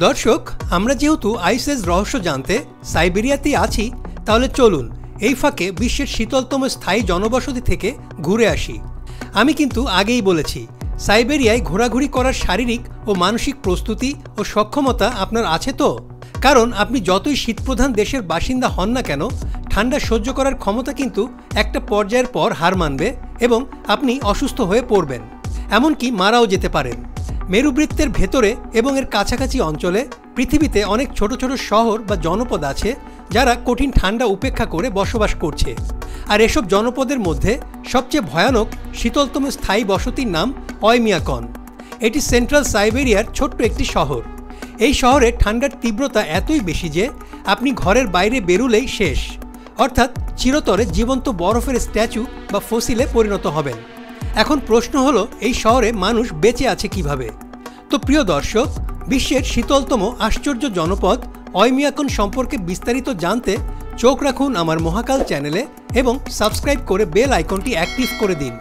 দর্শক, আমরা যেহেতু আইসের রহস্য জানতে সাইবেরিয়াতেই আছি, তাহলে চলুন এই ফাঁকে বিশ্বের শীতলতম স্থায়ী জনবসতি থেকে ঘুরে আসি। আমি কিন্তু আগেই বলেছি, সাইবেরিয়ায় ঘোরাঘুরি করার শারীরিক ও মানসিক প্রস্তুতি ও সক্ষমতা আপনার আছে তো। কারণ আপনি যতই শীতপ্রধান দেশের বাসিন্দা হন না কেন, ঠান্ডা সহ্য করার ক্ষমতা কিন্তু একটা পর্যায়ের পর হার মানবে এবং আপনি অসুস্থ হয়ে পড়বেন, এমনকি মারাও যেতে পারেন। মেরুবৃত্তের ভেতরে এবং এর কাছাকাছি অঞ্চলে পৃথিবীতে অনেক ছোট ছোট শহর বা জনপদ আছে যারা কঠিন ঠান্ডা উপেক্ষা করে বসবাস করছে। আর এসব জনপদের মধ্যে সবচেয়ে ভয়ানক শীতলতম স্থায়ী বসতির নাম ওয়মিয়াকন। এটি সেন্ট্রাল সাইবেরিয়ার ছোট্ট একটি শহর। এই শহরে ঠান্ডার তীব্রতা এতই বেশি যে আপনি ঘরের বাইরে বেরুলেই শেষ, অর্থাৎ চিরতরে জীবন্ত বরফের স্ট্যাচু বা ফসিলে পরিণত হবেন। এখন প্রশ্ন হলো, এই শহরে মানুষ বেঁচে আছে কিভাবে? তো প্রিয় দর্শক, বিশ্বের শীতলতম আশ্চর্য জনপদ ওয়মিয়াকন সম্পর্কে বিস্তারিত জানতে চোখ রাখুন আমার মহাকাল চ্যানেলে এবং সাবস্ক্রাইব করে বেল আইকনটি অ্যাক্টিভ করে দিন।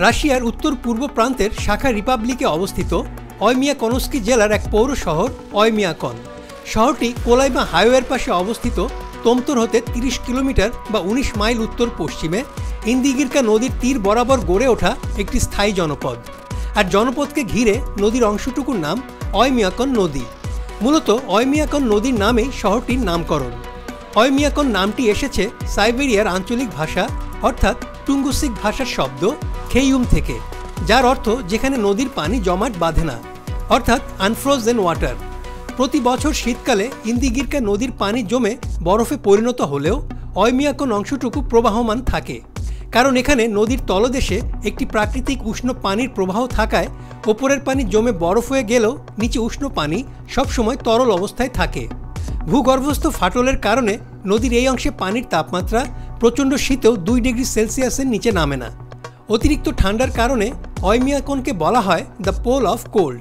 রাশিয়ার উত্তর পূর্ব প্রান্তের শাখা রিপাবলিকে অবস্থিত ওয়মিয়াকনস্কি জেলার এক পৌর শহর ওয়মিয়াকন। শহরটি কোলাইমা হাইওয়ের পাশে অবস্থিত তোমতোর হতে 30 কিলোমিটার বা 19 মাইল উত্তর পশ্চিমে ইন্দিগিরকা নদীর তীর বরাবর গড়ে ওঠা একটি স্থায়ী জনপদ। আর জনপদকে ঘিরে নদীর অংশটুকুর নাম ওয়মিয়াকন নদী। মূলত ওয়মিয়াকন নদীর নামেই শহরটির নামকরণ। ওয়মিয়াকন নামটি এসেছে সাইবেরিয়ার আঞ্চলিক ভাষা অর্থাৎ টুঙ্গুসিক ভাষার শব্দ খেইউম থেকে, যার অর্থ যেখানে নদীর পানি জমাট বাঁধে না, অর্থাৎ আনফ্রোজেন ওয়াটার। প্রতি বছর শীতকালে ইন্দিগিরকা নদীর পানি জমে বরফে পরিণত হলেও ওয়মিয়াকন অংশটুকু প্রবাহমান থাকে, কারণ এখানে নদীর তলদেশে একটি প্রাকৃতিক উষ্ণ পানির প্রবাহ থাকায় ওপরের পানি জমে বরফ হয়ে গেলেও নিচে উষ্ণ পানি সবসময় তরল অবস্থায় থাকে। ভূগর্ভস্থ ফাটলের কারণে নদীর এই অংশে পানির তাপমাত্রা প্রচণ্ড শীতেও 2 ডিগ্রি সেলসিয়াসের নিচে নামে না। অতিরিক্ত ঠান্ডার কারণে ওয়মিয়াকনকে বলা হয় দ্য পোল অফ কোল্ড।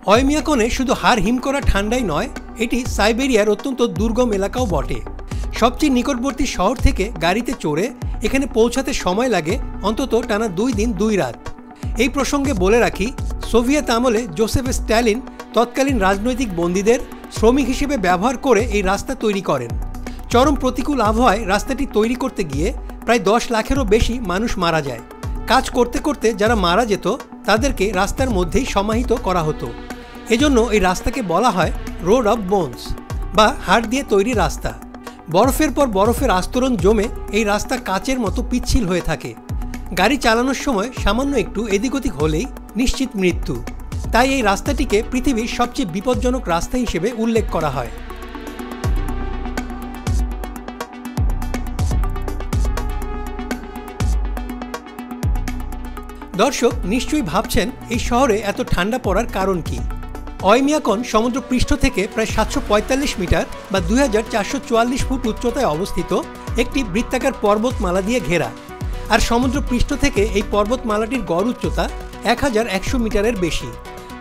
ওয়মিয়াকনে শুধু হাড় হিম করা ঠান্ডাই নয়, এটি সাইবেরিয়ার অত্যন্ত দুর্গম এলাকাও বটে। সবচেয়ে নিকটবর্তী শহর থেকে গাড়িতে চড়ে এখানে পৌঁছাতে সময় লাগে অন্তত টানা 2 দিন 2 রাত। এই প্রসঙ্গে বলে রাখি, সোভিয়েত আমলে জোসেফ স্ট্যালিন তৎকালীন রাজনৈতিক বন্দীদের শ্রমিক হিসেবে ব্যবহার করে এই রাস্তা তৈরি করেন। চরম প্রতিকূল আবহাওয়ায় রাস্তাটি তৈরি করতে গিয়ে প্রায় 10 লাখেরও বেশি মানুষ মারা যায়। কাজ করতে করতে যারা মারা যেত তাদেরকে রাস্তার মধ্যেই সমাহিত করা হতো। এজন্য এই রাস্তাকে বলা হয় রোড অফ বোনস বা হাড় দিয়ে তৈরি রাস্তা। বরফের পর বরফের আস্তরণ জমে এই রাস্তা কাচের মতো পিচ্ছিল হয়ে থাকে। গাড়ি চালানোর সময় সামান্য একটু এদিক ওদিক হলেই নিশ্চিত মৃত্যু। তাই এই রাস্তাটিকে পৃথিবীর সবচেয়ে বিপজ্জনক রাস্তা হিসেবে উল্লেখ করা হয়। দর্শক নিশ্চয়ই ভাবছেন, এই শহরে এত ঠান্ডা পড়ার কারণ কি? ওয়মিয়াকন সমুদ্রপৃষ্ঠ থেকে প্রায় 745 মিটার বা 2444 ফুট উচ্চতায় অবস্থিত একটি বৃত্তাকার পর্বতমালা দিয়ে ঘেরা। আর সমুদ্রপৃষ্ঠ থেকে এই পর্বতমালাটির গড় উচ্চতা 1100 মিটারের বেশি।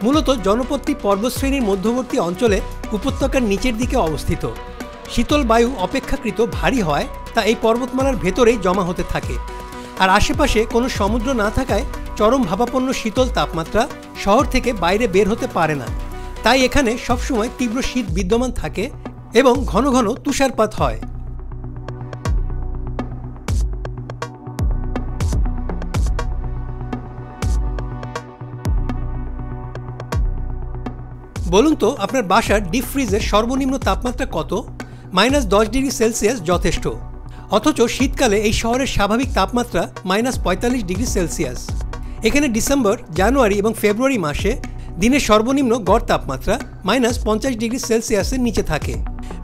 মূলত জনপদটি পর্বতশ্রেণীর মধ্যবর্তী অঞ্চলে উপত্যকার নিচের দিকে অবস্থিত। শীতল বায়ু অপেক্ষাকৃত ভারী হয়, তা এই পর্বতমালার ভেতরেই জমা হতে থাকে। আর আশেপাশে কোনো সমুদ্র না থাকায় চরম ভাবাপন্ন শীতল তাপমাত্রা শহর থেকে বাইরে বের হতে পারে না। তাই এখানে সবসময় তীব্র শীত বিদ্যমান থাকে এবং ঘন ঘন তুষারপাত হয়। বলুন তো, আপনার বাসার ডিপ ফ্রিজের সর্বনিম্ন তাপমাত্রা কত? -10 ডিগ্রি সেলসিয়াস যথেষ্ট। অথচ শীতকালে এই শহরের স্বাভাবিক তাপমাত্রা -45 ডিগ্রি সেলসিয়াস। এখানে ডিসেম্বর, জানুয়ারি এবং ফেব্রুয়ারি মাসে দিনের সর্বনিম্ন গড় তাপমাত্রা -50 ডিগ্রি সেলসিয়াসের নিচে থাকে।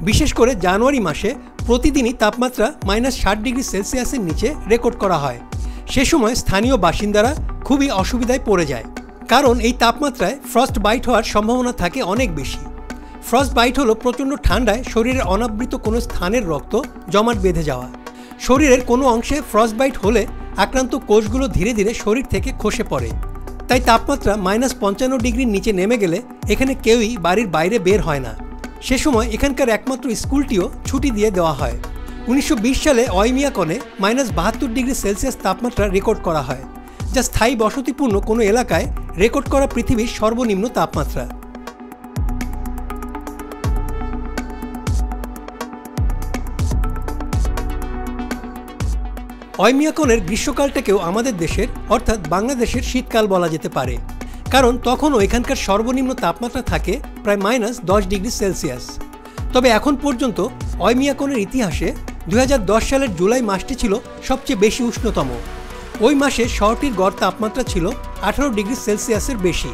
বিশেষ করে জানুয়ারি মাসে প্রতিদিনই তাপমাত্রা -60 ডিগ্রি সেলসিয়াসের নিচে রেকর্ড করা হয়। সে সময় স্থানীয় বাসিন্দারা খুবই অসুবিধায় পড়ে যায়, কারণ এই তাপমাত্রায় ফ্রস্ট বাইট হওয়ার সম্ভাবনা থাকে অনেক বেশি। ফ্রস্ট বাইট হলো প্রচণ্ড ঠান্ডায় শরীরের অনাবৃত কোনো স্থানের রক্ত জমাট বেঁধে যাওয়া। শরীরের কোনো অংশে ফ্রস্ট বাইট হলে আক্রান্ত কোষগুলো ধীরে ধীরে শরীর থেকে খসে পড়ে। তাই তাপমাত্রা -55 ডিগ্রির নিচে নেমে গেলে এখানে কেউই বাড়ির বাইরে বের হয় না। সে সময় এখানকার একমাত্র স্কুলটিও ছুটি দিয়ে দেওয়া হয়। 1920 সালে ওয়াইমিয়াকনে -72°C তাপমাত্রা রেকর্ড করা হয়, যা স্থায়ী বসতিপূর্ণ কোনো এলাকায় রেকর্ড করা পৃথিবীর সর্বনিম্ন তাপমাত্রা। ওয়াইমিয়াকনের গ্রীষ্মকালটাকেও আমাদের দেশের অর্থাৎ বাংলাদেশের শীতকাল বলা যেতে পারে, কারণ তখনও এখানকার সর্বনিম্ন তাপমাত্রা থাকে প্রায় -10°C। তবে এখন পর্যন্ত ওয়াইমিয়াকনের ইতিহাসে 2010 সালের জুলাই মাসটি ছিল সবচেয়ে বেশি উষ্ণতম। ওই মাসে শহরটির গড় তাপমাত্রা ছিল 18°C বেশি।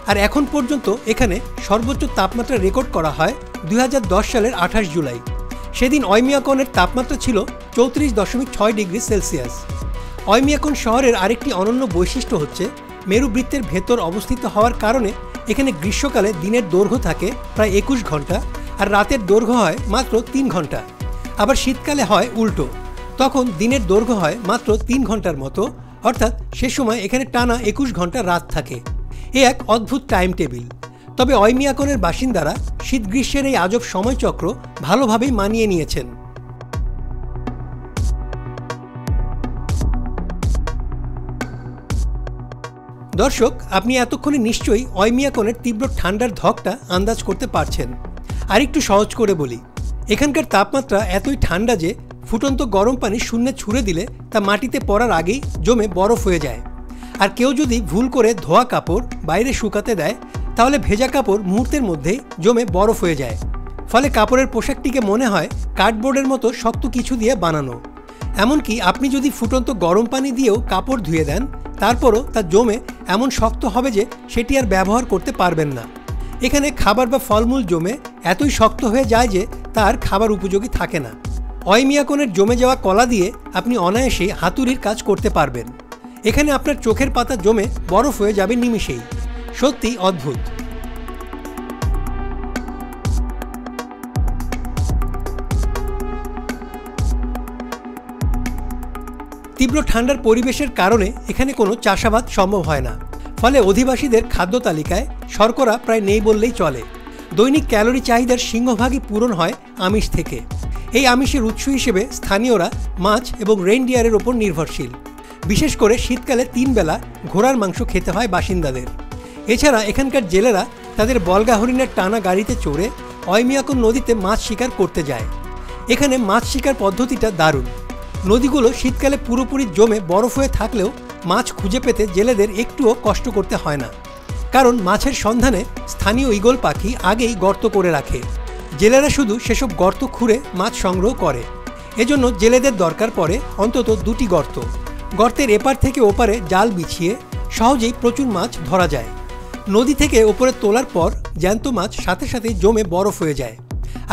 আর এখন পর্যন্ত এখানে সর্বোচ্চ তাপমাত্রা রেকর্ড করা হয় 2010 সালের 28 জুলাই। সেদিন ওয়াইমিয়াকনের তাপমাত্রা ছিল 34.6°C। ওয়াইমিয়াকন শহরের আরেকটি অনন্য বৈশিষ্ট্য হচ্ছে মেরুবৃত্তের ভেতর অবস্থিত হওয়ার কারণে এখানে গ্রীষ্মকালে দিনের দৈর্ঘ্য থাকে প্রায় 21 ঘন্টা আর রাতের দৈর্ঘ্য হয় মাত্র 3 ঘন্টা। আবার শীতকালে হয় উল্টো, তখন দিনের দৈর্ঘ্য হয় মাত্র 3 ঘন্টার মতো, অর্থাৎ সে সময় এখানে টানা 21 ঘন্টা রাত থাকে। এ এক অদ্ভুত টাইম টেবিল। তবে ওয়াইমিয়াকনের বাসিন্দারা শীত গ্রীষ্মের এই আজব সময়চক্র ভালোভাবেই মানিয়ে নিয়েছেন। দর্শক, আপনি এতক্ষণে নিশ্চয়ই ওয়াইমিয়াকনের তীব্র ঠান্ডার ধকটা আন্দাজ করতে পারছেন। আর একটু সহজ করে বলি, এখানকার তাপমাত্রা এতই ঠান্ডা যে ফুটন্ত গরম পানি শূন্যে ছুঁড়ে দিলে তা মাটিতে পড়ার আগেই জমে বরফ হয়ে যায়। আর কেউ যদি ভুল করে ধোয়া কাপড় বাইরে শুকাতে দেয়, তাহলে ভেজা কাপড় মুহূর্তের মধ্যেই জমে বরফ হয়ে যায়। ফলে কাপড়ের পোশাকটিকে মনে হয় কার্ডবোর্ডের মতো শক্ত কিছু দিয়ে বানানো। এমনকি আপনি যদি ফুটন্ত গরম পানি দিয়েও কাপড় ধুয়ে দেন, তারপরও তা জমে এমন শক্ত হবে যে সেটি আর ব্যবহার করতে পারবেন না। এখানে খাবার বা ফলমূল জমে এতই শক্ত হয়ে যায় যে তার খাবার উপযোগী থাকে না। ওয়াইমিয়াকনের জমে যাওয়া কলা দিয়ে আপনি অনায়াসেই হাতুড়ির কাজ করতে পারবেন। এখানে আপনার চোখের পাতা জমে বরফ হয়ে যাবে নিমিষেই। সত্যি অদ্ভুত। তীব্র ঠান্ডার পরিবেশের কারণে এখানে কোনো চাষাবাদ সম্ভব হয় না। ফলে অধিবাসীদের খাদ্য তালিকায় শর্করা প্রায় নেই বললেই চলে। দৈনিক ক্যালোরি চাহিদার সিংহভাগই পূরণ হয় আমিষ থেকে। এই আমিষের উৎস হিসেবে স্থানীয়রা মাছ এবং রেইনডিয়ারের ওপর নির্ভরশীল। বিশেষ করে শীতকালে 3 বেলা ঘোড়ার মাংস খেতে হয় বাসিন্দাদের। এছাড়া এখানকার জেলেরা তাদের বলগা হরিণের টানা গাড়িতে চড়ে ওয়াইমিয়াকন নদীতে মাছ শিকার করতে যায়। এখানে মাছ শিকার পদ্ধতিটা দারুণ। নদীগুলো শীতকালে পুরোপুরি জমে বরফ হয়ে থাকলেও মাছ খুঁজে পেতে জেলেদের একটুও কষ্ট করতে হয় না, কারণ মাছের সন্ধানে স্থানীয় ঈগল পাখি আগেই গর্ত করে রাখে। জেলেরা শুধু সেসব গর্ত খুঁড়ে মাছ সংগ্রহ করে। এজন্য জেলেদের দরকার পড়ে অন্তত 2টি গর্ত। গর্তের এপার থেকে ওপারে জাল বিছিয়ে সহজেই প্রচুর মাছ ধরা যায়। নদী থেকে ওপরে তোলার পর জ্যান্ত মাছ সাথে সাথে জমে বরফ হয়ে যায়।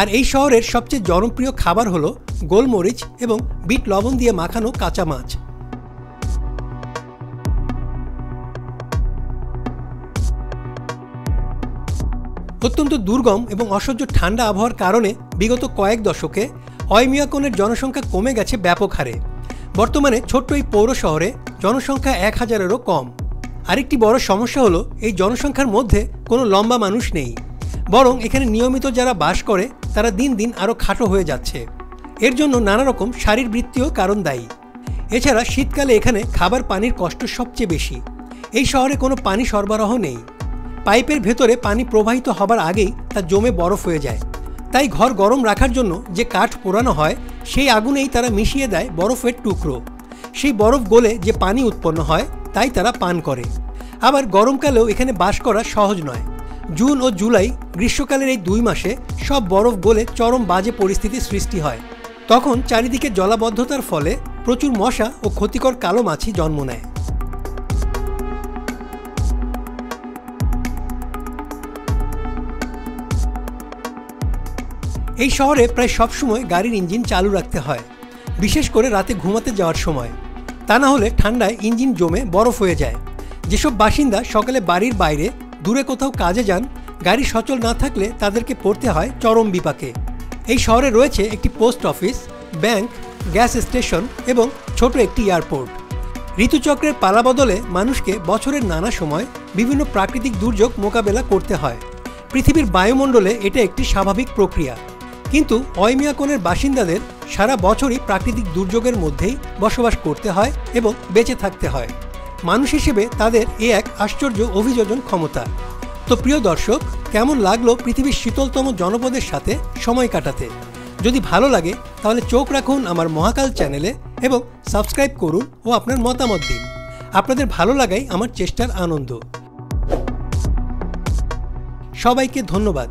আর এই শহরের সবচেয়ে জনপ্রিয় খাবার হলো গোলমরিচ এবং বিট লবণ দিয়ে মাখানো কাঁচা মাছ। অত্যন্ত দুর্গম এবং অসহ্য ঠান্ডা আবহাওয়ার কারণে বিগত কয়েক দশকে ওয়াইমিয়াকনের জনসংখ্যা কমে গেছে ব্যাপক হারে। বর্তমানে ছোট্ট এই পৌর শহরে জনসংখ্যা 1000-এরও কম। আরেকটি বড় সমস্যা হলো এই জনসংখ্যার মধ্যে কোনো লম্বা মানুষ নেই, বরং এখানে নিয়মিত যারা বাস করে তারা দিন দিন আরও খাটো হয়ে যাচ্ছে। এর জন্য নানা রকম শারীরবৃত্তীয় কারণ দায়ী। এছাড়া শীতকালে এখানে খাবার পানির কষ্ট সবচেয়ে বেশি। এই শহরে কোনো পানি সরবরাহ নেই। পাইপের ভেতরে পানি প্রবাহিত হবার আগেই তা জমে বরফ হয়ে যায়। তাই ঘর গরম রাখার জন্য যে কাঠ পোড়ানো হয় সেই আগুনেই তারা মিশিয়ে দেয় বরফের টুকরো। সেই বরফ গলে যে পানি উৎপন্ন হয় তাই তারা পান করে। আবার গরমকালেও এখানে বাস করা সহজ নয়। জুন ও জুলাই গ্রীষ্মকালের এই 2 মাসে সব বরফ গলে চরম বাজে পরিস্থিতির সৃষ্টি হয়। তখন চারিদিকে জলাবদ্ধতার ফলে প্রচুর মশা ও ক্ষতিকর কালো মাছি জন্ম নেয়। এই শহরে প্রায় সবসময় গাড়ির ইঞ্জিন চালু রাখতে হয়, বিশেষ করে রাতে ঘুমাতে যাওয়ার সময়। তা না হলে ঠান্ডায় ইঞ্জিন জমে বরফ হয়ে যায়। যেসব বাসিন্দা সকালে বাড়ির বাইরে দূরে কোথাও কাজে যান, গাড়ি সচল না থাকলে তাদেরকে পড়তে হয় চরম বিপাকে। এই শহরে রয়েছে একটি post office, bank, gas station এবং ছোট একটি এয়ারপোর্ট। ঋতুচক্রের পালাবদলে মানুষকে বছরের নানা সময় বিভিন্ন প্রাকৃতিক দুর্যোগ মোকাবেলা করতে হয়। পৃথিবীর বায়ুমণ্ডলে এটা একটি স্বাভাবিক প্রক্রিয়া, কিন্তু অয়মিয়াকোনের বাসিন্দাদের সারা বছরই প্রাকৃতিক দুর্যোগের মধ্যেই বসবাস করতে হয় এবং বেঁচে থাকতে হয়। মানুষ হিসেবে তাদের এক আশ্চর্য অভিযোজন ক্ষমতা। তো প্রিয় দর্শক, কেমন লাগলো পৃথিবীর শীতলতম জনপদের সাথে সময় কাটাতে? যদি ভালো লাগে তাহলে চোখ রাখুন আমার মহাকাল চ্যানেলে এবং সাবস্ক্রাইব করুন ও আপনার মতামত দিন। আপনাদের ভালো লাগাই আমার চেষ্টার আনন্দ। সবাইকে ধন্যবাদ।